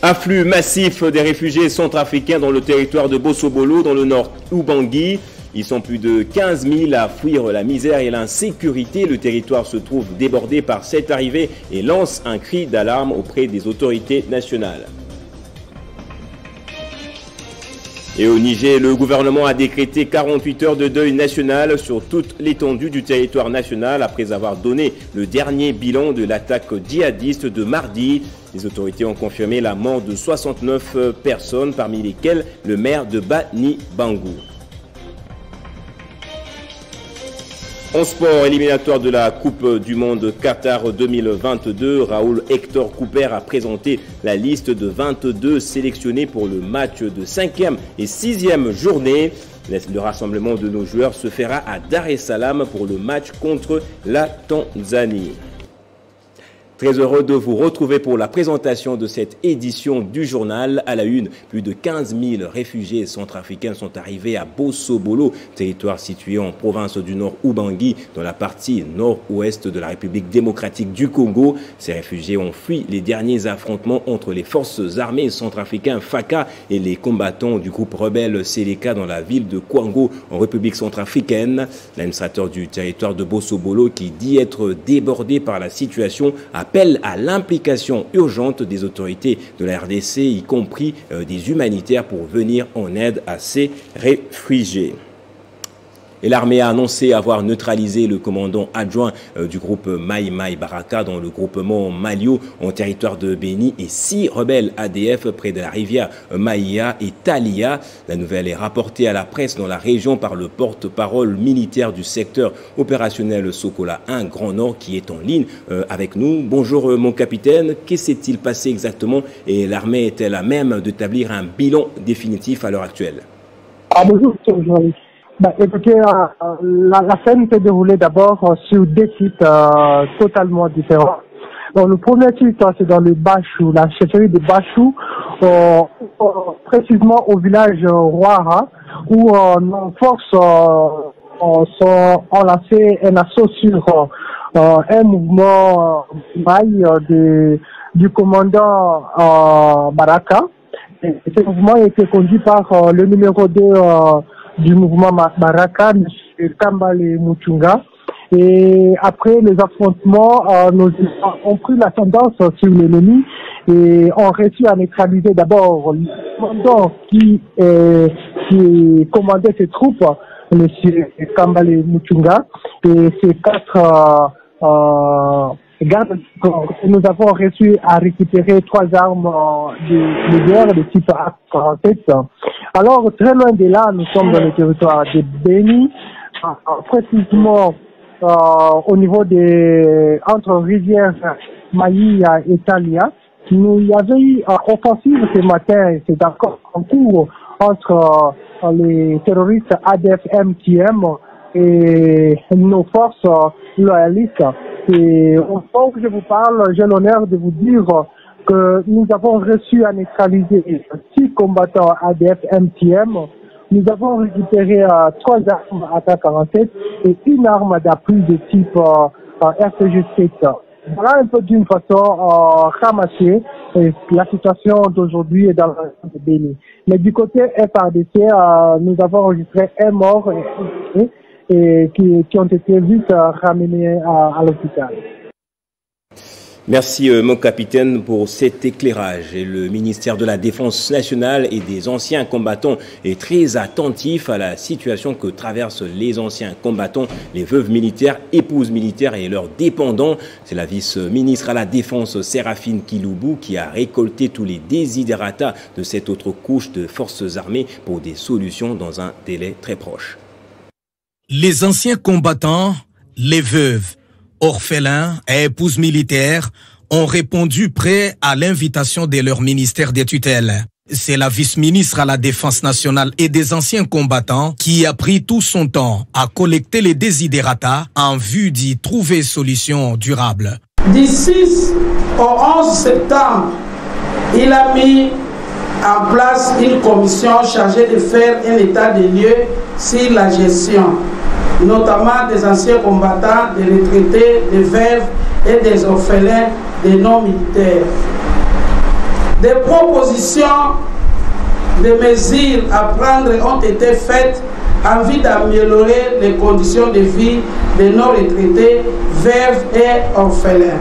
Afflux massif des réfugiés centrafricains dans le territoire de Bosso-Bolo, dans le nord Ubangui. Ils sont plus de 15 000 à fuir la misère et l'insécurité. Le territoire se trouve débordé par cette arrivée et lance un cri d'alarme auprès des autorités nationales. Et au Niger, le gouvernement a décrété 48 heures de deuil national sur toute l'étendue du territoire national après avoir donné le dernier bilan de l'attaque djihadiste de mardi. Les autorités ont confirmé la mort de 69 personnes, parmi lesquelles le maire de Bani Bangou. En sport, éliminatoire de la Coupe du Monde Qatar 2022, Raoul Hector Cooper a présenté la liste de 22 sélectionnés pour le match de 5e et 6e journée. Le rassemblement de nos joueurs se fera à Dar es Salaam pour le match contre la Tanzanie. Très heureux de vous retrouver pour la présentation de cette édition du journal. À la une, plus de 15 000 réfugiés centrafricains sont arrivés à Bosso-Bolo, territoire situé en province du Nord Ubangui, dans la partie nord-ouest de la République démocratique du Congo. Ces réfugiés ont fui les derniers affrontements entre les forces armées centrafricaines FACA et les combattants du groupe rebelle Seleka dans la ville de Kwango, en République centrafricaine. L'administrateur du territoire de Bosso-Bolo, qui dit être débordé par la situation, appelle à l'implication urgente des autorités de la RDC, y compris des humanitaires, pour venir en aide à ces réfugiés. Et l'armée a annoncé avoir neutralisé le commandant adjoint du groupe Mai Mai Baraka dans le groupement Malio en territoire de Béni et 6 rebelles ADF près de la rivière Maïa et Talia. La nouvelle est rapportée à la presse dans la région par le porte-parole militaire du secteur opérationnel Sokola 1 Grand Nord qui est en ligne avec nous. Bonjour mon capitaine, qu'est-ce qui s'est-il passé exactement et l'armée est-elle à même d'établir un bilan définitif à l'heure actuelle? Bonjour, journaliste. Écoutez, la scène s'est déroulée d'abord sur 2 sites totalement différents. Donc, le premier site, c'est dans le Bachou, la chefferie de Bachou, précisément au village Roara, où nos forces ont lancé un assaut sur un mouvement du commandant Baraka. Et ce mouvement a été conduit par le numéro 2 du mouvement Baraka, M. Kambale Muchunga. Et après les affrontements, nous avons pris la tendance sur l'ennemi et ont réussi à neutraliser d'abord le commandant qui commandait ses troupes, M. Kambale Muchunga, et ses 4 gardes. Nous avons réussi à récupérer 3 armes de guerre de type AK-47. Alors, très loin de là, nous sommes dans le territoire de Béni, précisément au niveau entre rivières Maïa et Talia. Il y avait eu offensive ce matin, c'est encore en cours entre les terroristes ADF-MTM et nos forces loyalistes. Et au moment où je vous parle, j'ai l'honneur de vous dire que nous avons réussi à neutraliser 6 combattants ADF-MTM. Nous avons récupéré 3 armes AK-47 et une arme d'appui de type RPG-7. Voilà un peu d'une façon ramassée la situation d'aujourd'hui dans la région de Béni. Mais du côté FARDC, nous avons enregistré un mort et qui ont été vite ramenés à l'hôpital. Merci mon capitaine pour cet éclairage. Et le ministère de la Défense nationale et des anciens combattants est très attentif à la situation que traversent les anciens combattants, les veuves militaires, épouses militaires et leurs dépendants. C'est la vice-ministre à la Défense Séraphine Kiloubou qui a récolté tous les désiderata de cette autre couche de forces armées pour des solutions dans un délai très proche. Les anciens combattants, les veuves, orphelins et épouses militaires ont répondu prêts à l'invitation de leur ministère des tutelles. C'est la vice-ministre à la Défense nationale et des anciens combattants qui a pris tout son temps à collecter les désiderata en vue d'y trouver solution durable. Du 6 au 11 septembre, il a mis en place une commission chargée de faire un état des lieux sur la gestion, notamment des anciens combattants, des retraités, des veuves et des orphelins des non-militaires. Des propositions de mesures à prendre ont été faites en vue d'améliorer les conditions de vie de nos retraités, veuves et orphelins.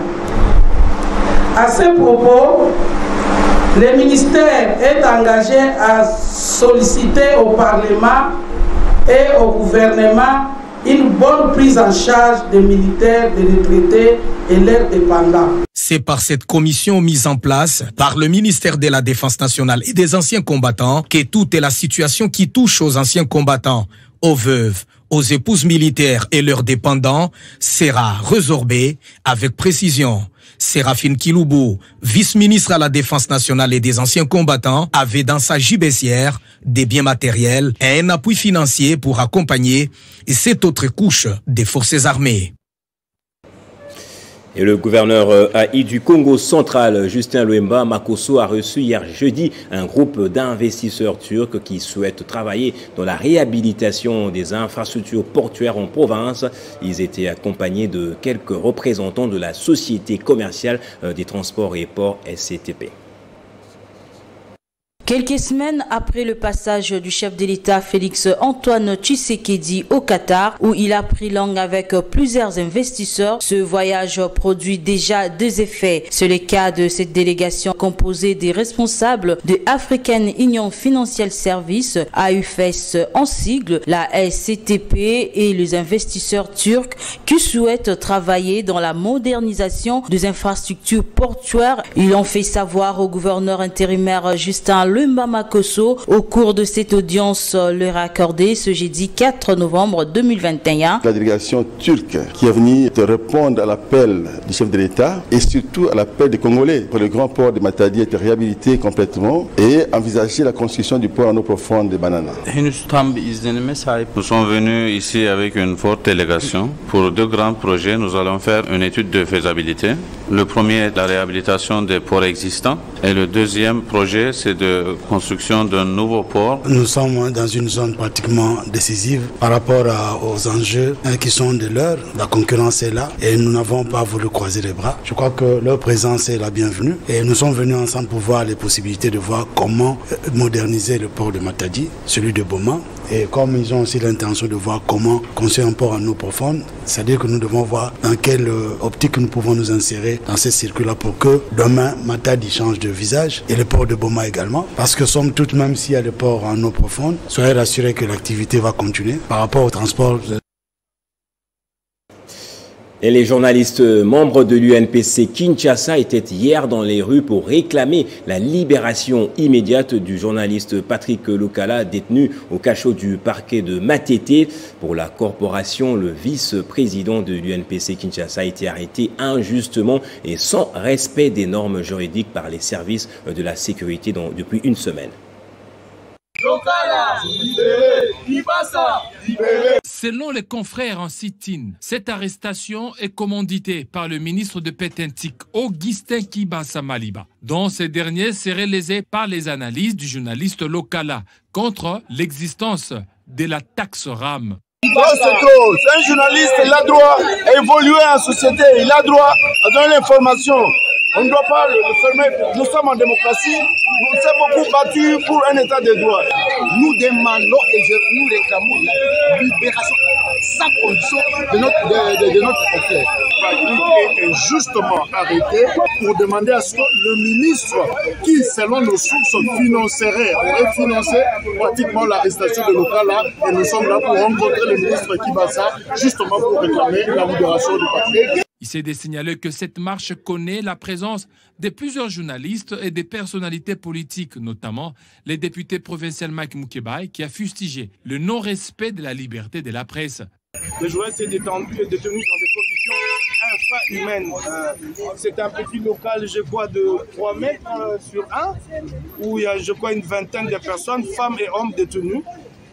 À ce propos, le ministère est engagé à solliciter au Parlement et au gouvernement une bonne prise en charge des militaires, des retraités et leurs dépendants. C'est par cette commission mise en place par le ministère de la Défense nationale et des anciens combattants que toute la situation qui touche aux anciens combattants, aux veuves, aux épouses militaires et leurs dépendants sera résorbée avec précision. Séraphine Kiloubou, vice-ministre à la Défense nationale et des anciens combattants, avait dans sa gibecière des biens matériels et un appui financier pour accompagner cette autre couche des forces armées. Et le gouverneur AI du Congo central, Justin Luemba Makosso, a reçu hier jeudi un groupe d'investisseurs turcs qui souhaitent travailler dans la réhabilitation des infrastructures portuaires en province. Ils étaient accompagnés de quelques représentants de la Société commerciale des transports et ports SCTP. Quelques semaines après le passage du chef de l'État Félix Antoine Tshisekedi au Qatar, où il a pris langue avec plusieurs investisseurs, ce voyage produit déjà deux effets. C'est le cas de cette délégation composée des responsables de African Union Financial Service, AUFS en sigle, la SCTP et les investisseurs turcs qui souhaitent travailler dans la modernisation des infrastructures portuaires. Ils ont fait savoir au gouverneur intérimaire Justin Luemba Makosso au cours de cette audience leur accordée ce jeudi 4 novembre 2021. La délégation turque qui est venue répondre à l'appel du chef de l'État et surtout à l'appel des Congolais pour le grand port de Matadi être réhabilité complètement et envisager la construction du port en eau profonde de Banana. Nous sommes venus ici avec une forte délégation. Pour deux grands projets, nous allons faire une étude de faisabilité. Le premier est la réhabilitation des ports existants et le deuxième projet c'est de construction d'un nouveau port. Nous sommes dans une zone pratiquement décisive par rapport aux enjeux qui sont de l'heure. La concurrence est là et nous n'avons pas voulu croiser les bras. Je crois que leur présence est la bienvenue et nous sommes venus ensemble pour voir les possibilités de voir comment moderniser le port de Matadi, celui de Boma. Et comme ils ont aussi l'intention de voir comment construire un port en eau profonde, c'est-à-dire que nous devons voir dans quelle optique nous pouvons nous insérer dans ces circuits-là pour que demain Matadi change de visage et le port de Boma également. Parce que somme toute, même s'il y a le port en eau profonde, soyez rassurés que l'activité va continuer par rapport au transport. Et les journalistes membres de l'UNPC Kinshasa étaient hier dans les rues pour réclamer la libération immédiate du journaliste Patrick Lokala, détenu au cachot du parquet de Matete. Pour la corporation, le vice-président de l'UNPC Kinshasa a été arrêté injustement et sans respect des normes juridiques par les services de la sécurité depuis une semaine. Selon les confrères en sit-in, cette arrestation est commanditée par le ministre de Petentik, Augustin Kibasa Maliba, dont ces derniers seraient lésés par les analyses du journaliste Lokala contre l'existence de la taxe RAM. Un journaliste, il a droit à évoluer en société, il a droit à donner l'information. On ne doit pas le fermer. Nous sommes en démocratie. Nous nous sommes beaucoup battus pour un état de droit. Nous demandons et nous réclamons la libération sans condition de notre confrère. Il est justement arrêté pour demander à ce que le ministre, qui selon nos sources financerait, aurait financé pratiquement l'arrestation de Lokala, et nous sommes là pour rencontrer le ministre Kibasa, justement pour réclamer la libération du Patrick. Il s'est de signaler que cette marche connaît la présence de plusieurs journalistes et des personnalités politiques, notamment les députés provinciaux Mike Moukebaye, qui a fustigé le non-respect de la liberté de la presse. Le journaliste est détenu dans des conditions infrahumaines. C'est un petit local, je crois, de 3 mètres sur 1, où il y a, je crois, une vingtaine de personnes, femmes et hommes détenus.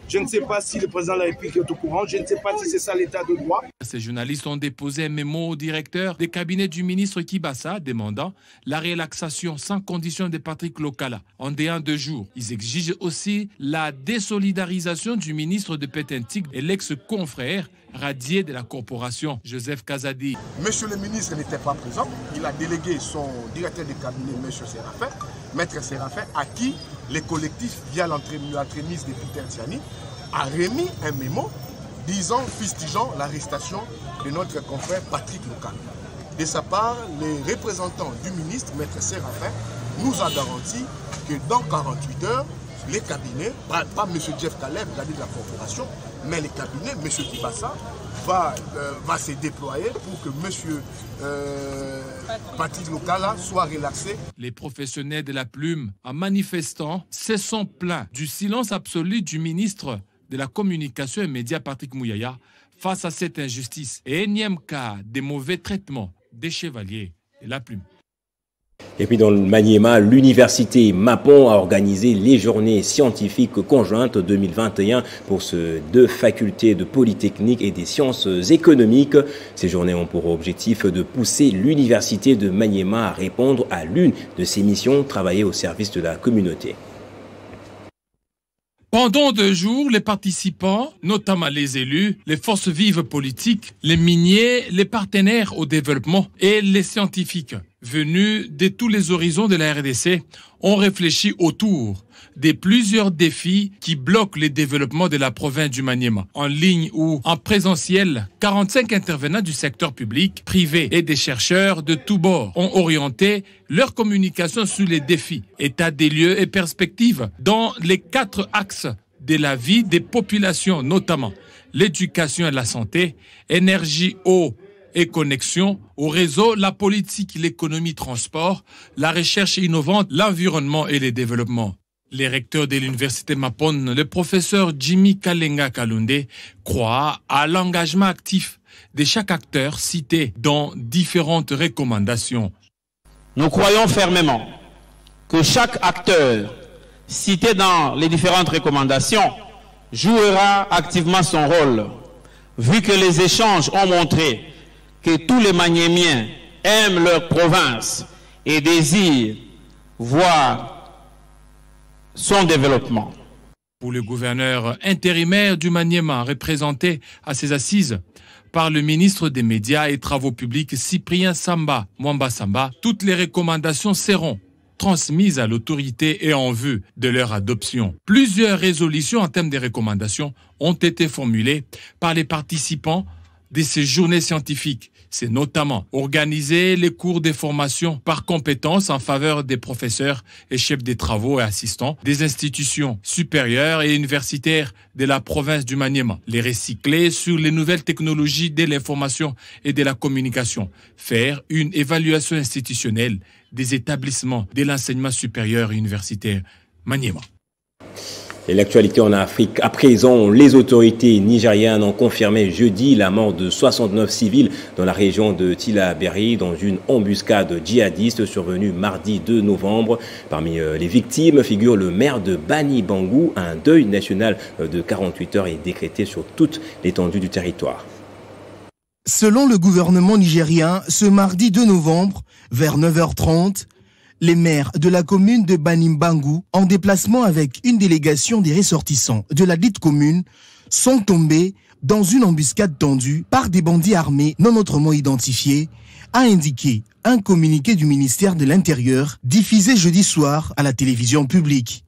Je ne sais pas si le président de la République est au courant, je ne sais pas si c'est ça l'état de droit. Ces journalistes ont déposé un mémo au directeur des cabinets du ministre Kibasa demandant la relaxation sans condition de Patrick Lokala en dehors de jours. Ils exigent aussi la désolidarisation du ministre de Petentik et l'ex-confrère radié de la corporation, Joseph Kazadi. Monsieur le ministre n'était pas présent. Il a délégué son directeur de cabinet, Maître Séraphin, à qui les collectifs, via l'entremise de Peter Tiani, a remis un mémo fustigeant l'arrestation de notre confrère Patrick Local. De sa part, les représentants du ministre, Maître Séraphin, nous a garanti que dans 48 heures, les cabinets, pas M. Jeff Caleb, gardien de la corporation, mais les cabinets, M. Kibasa, va se déployer pour que M. Patrick Lokala soit relaxé. Les professionnels de la plume, en manifestant, se sont plaints du silence absolu du ministre de la Communication et Médias, Patrick Mouyaya, face à cette injustice et énième cas de mauvais traitement des chevaliers de la plume. Et puis dans le Maniema, l'université Mapon a organisé les journées scientifiques conjointes 2021 pour ces deux facultés de Polytechnique et des sciences économiques. Ces journées ont pour objectif de pousser l'université de Maniema à répondre à l'une de ses missions, travailler au service de la communauté. Pendant 2 jours, les participants, notamment les élus, les forces vives politiques, les miniers, les partenaires au développement et les scientifiques venus de tous les horizons de la RDC ont réfléchi autour de plusieurs défis qui bloquent le développement de la province du Maniema. En ligne ou en présentiel, 45 intervenants du secteur public, privé et des chercheurs de tous bords ont orienté leur communication sur les défis, état des lieux et perspectives dans les 4 axes de la vie des populations, notamment l'éducation et la santé, énergie, eau et connexion, au réseau, la politique, l'économie, transport, la recherche innovante, l'environnement et le développement. Les recteurs de l'université Mapon, le professeur Jimmy Kalenga Kalunde, croient à l'engagement actif de chaque acteur cité dans différentes recommandations. Nous croyons fermement que chaque acteur cité dans les différentes recommandations jouera activement son rôle, vu que les échanges ont montré que tous les Maniémiens aiment leur province et désirent voir son développement. Pour le gouverneur intérimaire du Maniema, représenté à ses assises par le ministre des Médias et Travaux Publics Cyprien Samba Mwamba Samba, toutes les recommandations seront transmises à l'autorité et en vue de leur adoption. Plusieurs résolutions en termes de recommandations ont été formulées par les participants de ces journées scientifiques. C'est notamment organiser les cours de formation par compétences en faveur des professeurs et chefs des travaux et assistants des institutions supérieures et universitaires de la province du Maniema, les recycler sur les nouvelles technologies de l'information et de la communication, faire une évaluation institutionnelle des établissements de l'enseignement supérieur et universitaire Maniema. Et l'actualité en Afrique. À présent, les autorités nigérianes ont confirmé jeudi la mort de 69 civils dans la région de Tillabéri dans une embuscade djihadiste survenue mardi 2 novembre. Parmi les victimes figure le maire de Bani Bangou. Un deuil national de 48 heures est décrété sur toute l'étendue du territoire. Selon le gouvernement nigérien, ce mardi 2 novembre, vers 9h30, les maires de la commune de Banimbangu, en déplacement avec une délégation des ressortissants de la dite commune, sont tombés dans une embuscade tendue par des bandits armés non autrement identifiés, a indiqué un communiqué du ministère de l'Intérieur diffusé jeudi soir à la télévision publique.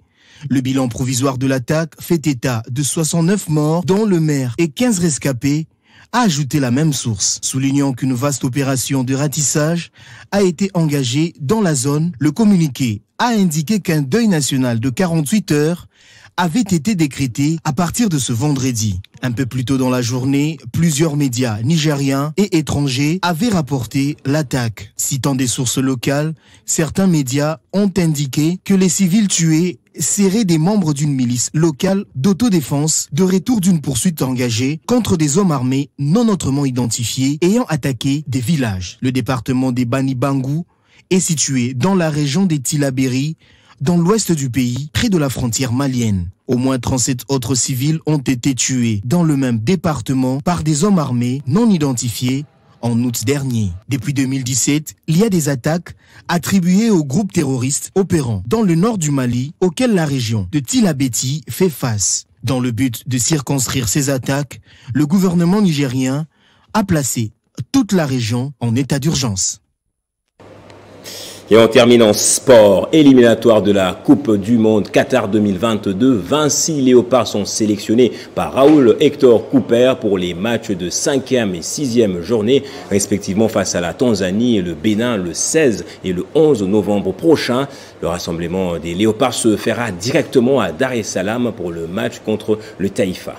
Le bilan provisoire de l'attaque fait état de 69 morts, dont le maire et 15 rescapés, a ajouté la même source, soulignant qu'une vaste opération de ratissage a été engagée dans la zone. Le communiqué a indiqué qu'un deuil national de 48 heures avait été décrété à partir de ce vendredi. Un peu plus tôt dans la journée, plusieurs médias nigériens et étrangers avaient rapporté l'attaque. Citant des sources locales, certains médias ont indiqué que les civils tués seraient des membres d'une milice locale d'autodéfense de retour d'une poursuite engagée contre des hommes armés non autrement identifiés ayant attaqué des villages. Le département des Bani Bangou est situé dans la région des Tillabéri, dans l'ouest du pays, près de la frontière malienne. Au moins 37 autres civils ont été tués dans le même département par des hommes armés non identifiés en août dernier. Depuis 2017, il y a des attaques attribuées aux groupes terroristes opérant dans le nord du Mali, auxquels la région de Tillabéri fait face. Dans le but de circonscrire ces attaques, le gouvernement nigérien a placé toute la région en état d'urgence. Et on termine en sport, éliminatoire de la Coupe du Monde Qatar 2022. 26 léopards sont sélectionnés par Raoul Hector Cooper pour les matchs de 5e et 6e journée, respectivement face à la Tanzanie et le Bénin le 16 et le 11 novembre prochain. Le rassemblement des léopards se fera directement à Dar es Salaam pour le match contre le Taïfa.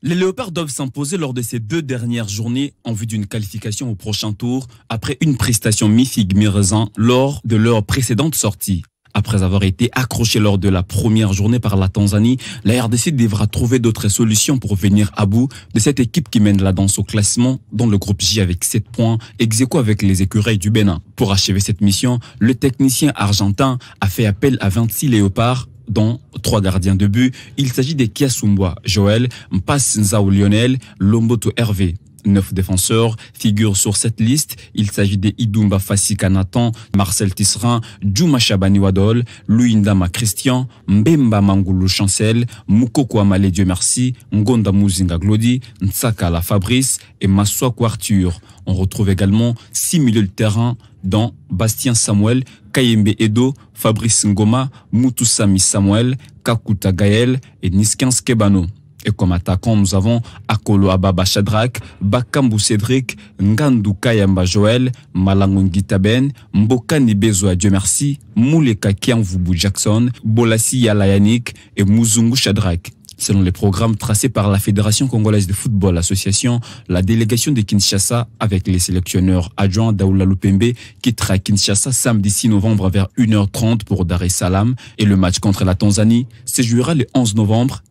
Les Léopards doivent s'imposer lors de ces 2 dernières journées en vue d'une qualification au prochain tour après une prestation mi-figue mi-raisin lors de leur précédente sortie. Après avoir été accroché lors de la première journée par la Tanzanie, la RDC devra trouver d'autres solutions pour venir à bout de cette équipe qui mène la danse au classement dans le groupe J avec 7 points, ex-aequo avec les écureuils du Bénin. Pour achever cette mission, le technicien argentin a fait appel à 26 Léopards, dont 3 gardiens de but. Il s'agit des Kiasumbwa Joël, Mpas Nzao Lionel, Lomboto Hervé. 9 défenseurs figurent sur cette liste. Il s'agit des Idumba Fassika Nathan, Marcel Tisserin, Djouma Chabani Wadol, Louindama Christian, Mbemba Mangoulou Chancel, Moukoko Amale Dieu Merci, Ngonda Muzinga Glody, Ntsakala Fabrice et Maswaku Arthur. On retrouve également 6 milieux de terrain dont Bastien Samuel, Kayembe Edo, Fabrice Ngoma, Mutusami Samuel, Kakuta Gaël et Niskans Kebano. Et comme attaquant, nous avons Akolo Ababa Shadrach, Bakambu Cédric, Ngandou Kayamba Joël, Malangongi Taben, Mbokani Bezoa Dieu Merci, Mouleka Kianvubu Jackson, Bolassi Yala Yannick et Muzungu Shadrach. Selon les programmes tracés par la Fédération congolaise de football association, la délégation de Kinshasa avec les sélectionneurs adjoints Daoula Lupembe quittera Kinshasa samedi 6 novembre vers 1h30 pour Dar es Salaam et le match contre la Tanzanie se jouera le 11 novembre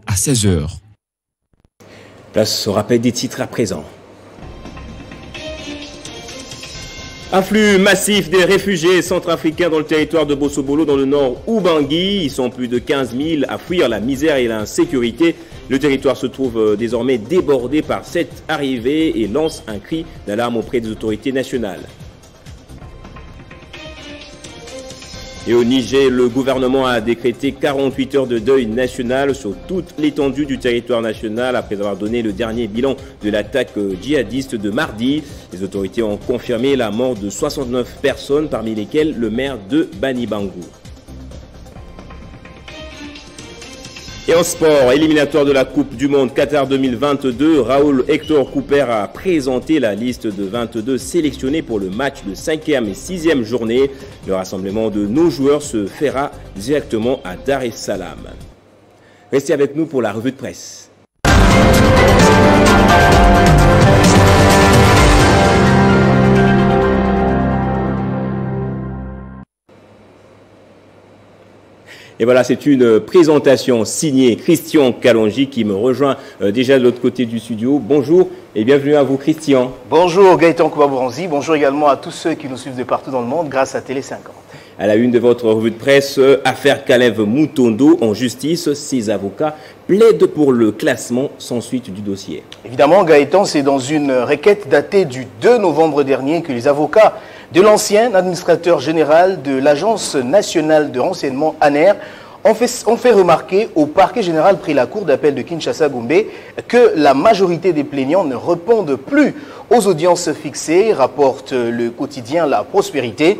à 16h. Place au rappel des titres à présent. Afflux massif des réfugiés centrafricains dans le territoire de Bossobolo dans le nord Ubangui. Ils sont plus de 15 000 à fuir la misère et l'insécurité. Le territoire se trouve désormais débordé par cette arrivée et lance un cri d'alarme auprès des autorités nationales. Et au Niger, le gouvernement a décrété 48 heures de deuil national sur toute l'étendue du territoire national après avoir donné le dernier bilan de l'attaque djihadiste de mardi. Les autorités ont confirmé la mort de 69 personnes, parmi lesquelles le maire de Banibangou. Et en sport, éliminatoire de la Coupe du Monde Qatar 2022, Raoul Hector Cooper a présenté la liste de 22 sélectionnés pour le match de 5e et 6e journée. Le rassemblement de nos joueurs se fera directement à Dar es Salaam. Restez avec nous pour la revue de presse. Et voilà, c'est une présentation signée Christian Kalonji qui me rejoint déjà de l'autre côté du studio. Bonjour et bienvenue à vous Christian. Bonjour Gaëtan Kouabouranzi, bonjour également à tous ceux qui nous suivent de partout dans le monde grâce à Télé 50. À la une de votre revue de presse, affaire Kalev Mutondo en justice, ses avocats plaident pour le classement sans suite du dossier. Évidemment Gaëtan, c'est dans une requête datée du 2 novembre dernier que les avocats de l'ancien administrateur général de l'Agence nationale de renseignement ANER ont fait remarquer au parquet général pris la cour d'appel de Kinshasa-Gombe que la majorité des plaignants ne répondent plus aux audiences fixées, rapporte le quotidien La Prospérité.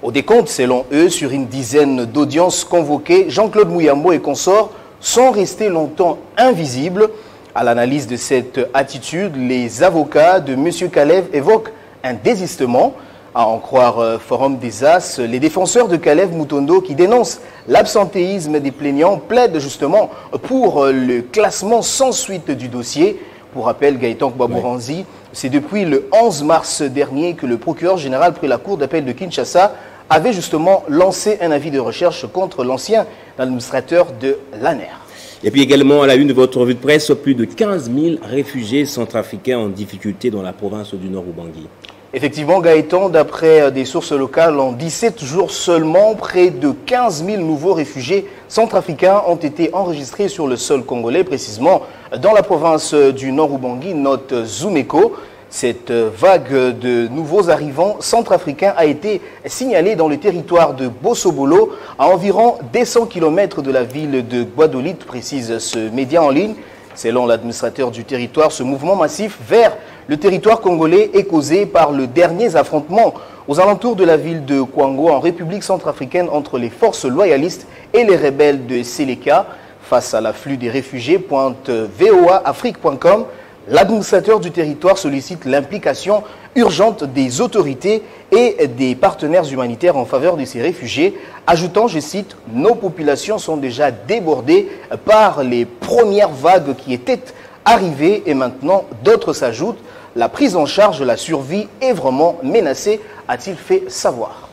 Au décompte, selon eux, sur une dizaine d'audiences convoquées, Jean-Claude Mouyambo et consorts sont restés longtemps invisibles. À l'analyse de cette attitude, les avocats de M. Kalev évoquent un désistement. À en croire Forum des As, les défenseurs de Kalev Mutondo qui dénoncent l'absentéisme des plaignants plaident justement pour le classement sans suite du dossier. Pour rappel, Gaëtan Kouabouranzi, c'est depuis le 11 mars dernier que le procureur général pris la cour d'appel de Kinshasa avait justement lancé un avis de recherche contre l'ancien administrateur de l'ANER. Et puis également à la une de votre revue de presse, plus de 15 000 réfugiés centrafricains en difficulté dans la province du Nord Ubangui. Effectivement, Gaëtan, d'après des sources locales, en 17 jours seulement, près de 15 000 nouveaux réfugiés centrafricains ont été enregistrés sur le sol congolais, précisément dans la province du Nord Ubangui, note Zumeko. Cette vague de nouveaux arrivants centrafricains a été signalée dans le territoire de Bossobolo, à environ 200 km de la ville de Guadeloupe, précise ce média en ligne. Selon l'administrateur du territoire, ce mouvement massif vers le territoire congolais est causé par le dernier affrontement aux alentours de la ville de Kwango en République centrafricaine entre les forces loyalistes et les rebelles de Seleka. Face à l'afflux des réfugiés, pointe voaafrique.com, l'administrateur du territoire sollicite l'implication urgente des autorités et des partenaires humanitaires en faveur de ces réfugiés, ajoutant, je cite, « Nos populations sont déjà débordées par les premières vagues qui étaient arrivées et maintenant d'autres s'ajoutent. La prise en charge, la survie est vraiment menacée », a-t-il fait savoir.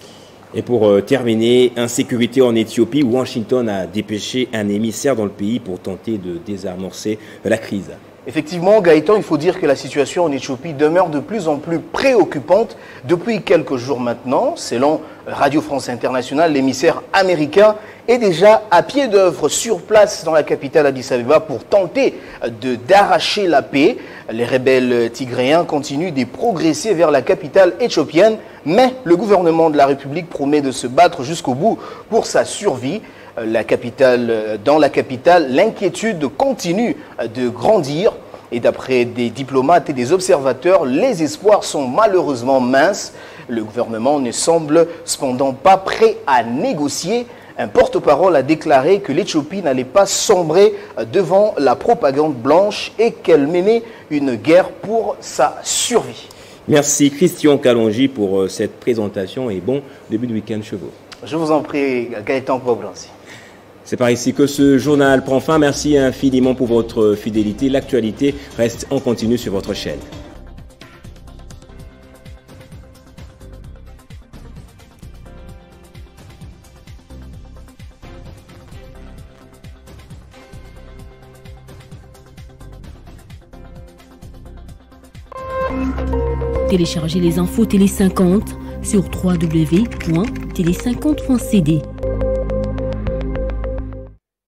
Et pour terminer, insécurité en Éthiopie, Washington a dépêché un émissaire dans le pays pour tenter de désamorcer la crise. Effectivement, Gaëtan, il faut dire que la situation en Éthiopie demeure de plus en plus préoccupante depuis quelques jours maintenant. Selon Radio France Internationale, l'émissaire américain est déjà à pied d'œuvre sur place dans la capitale Addis Abeba pour tenter d'arracher la paix. Les rebelles tigréens continuent de progresser vers la capitale éthiopienne, mais le gouvernement de la République promet de se battre jusqu'au bout pour sa survie. Dans la capitale, l'inquiétude continue de grandir et d'après des diplomates et des observateurs, les espoirs sont malheureusement minces. Le gouvernement ne semble cependant pas prêt à négocier. Un porte-parole a déclaré que l'Éthiopie n'allait pas sombrer devant la propagande blanche et qu'elle menait une guerre pour sa survie. Merci Christian Kalonji pour cette présentation et bon début de week-end chez vous. Je vous en prie, Gaëtan Problancy. C'est par ici que ce journal prend fin. Merci infiniment pour votre fidélité. L'actualité reste en continu sur votre chaîne. Téléchargez les infos Télé 50 sur www.télé50.cd.